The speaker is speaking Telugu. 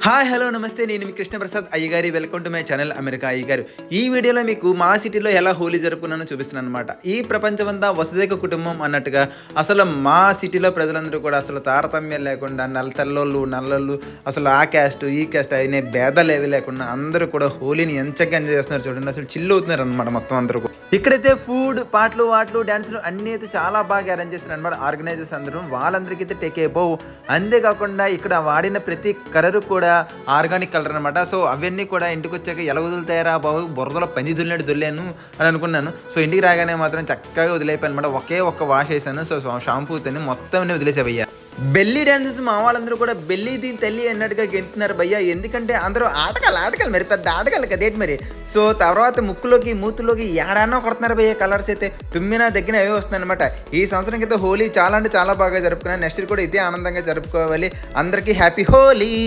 హాయ్ హలో నమస్తే నేను మీ కృష్ణప్రసాద్ అయ్యగారి welcome to my channel America అయ్యగారు. ఈ వీడియోలో మీకు మా సిటీలో ఎలా హోలీ జరుపుకున్నానో చూపిస్తున్నాను అనమాట. ఈ ప్రపంచమంతా వసుదైక కుటుంబం అన్నట్టుగా అసలు మా సిటీలో ప్రజలందరూ కూడా అసలు తారతమ్యం లేకుండా తెల్లోళ్ళు నల్లోళ్ళు అసలు ఆ క్యాస్ట్ ఈ క్యాస్ట్ అనే భేదాలు ఏవి లేకుండా అందరూ కూడా హోలీని ఎంచగా ఎంజాయ్ చేస్తున్నారు. చూడండి అసలు చిల్లు అవుతున్నారు అనమాట మొత్తం అందరూ కూడా. ఇక్కడైతే ఫుడ్ పాటలు డాన్సులు అన్నీ అయితే చాలా బాగా అరేంజ్ చేస్తారు అనమాట ఆర్గనైజర్స్ అందరూ. వాళ్ళందరికీ అయితే టేక్ అయిపోవు. అంతేకాకుండా ఇక్కడ వాడిన ప్రతి కలరు కూడా ఆర్గానిక్ కలర్ అనమాట. సో అవన్నీ కూడా ఇంటికి వచ్చాక ఎలా వదులుతాయరా బాబు, బురదలో పంది దుల్లినట్టు దుల్లాను అని అనుకున్నాను. సో ఇంటికి రాగానే మాత్రం చక్కగా వదిలేపాను అనమాట. ఒకే ఒక్క వాష్ వేసాను. సో షాంపూతో మొత్తం వదిలేసే భయ్యా. బెల్లీ డాన్సెస్ మా వాళ్ళందరూ కూడా బెల్లీ దీని తల్లి అన్నట్టుగా గెంతున్నారు భయ్య. ఎందుకంటే అందరూ ఆటకాలు మరి పెద్ద ఆటకాలు కదేంటి మరి. సో తర్వాత ముక్కులోకి మూతులోకి ఏడానో కొడుతున్నారు భయ్య. కలర్స్ అయితే తుమ్మినా దగ్గర అవే వస్తున్నాయి అనమాట. ఈ సంవత్సరం అయితే హోలీ చాలా అంటే చాలా బాగా జరుపుకున్నాను. నెక్స్ట్ కూడా ఇదే ఆనందంగా జరుపుకోవాలి. అందరికీ హ్యాపీ హోలీ.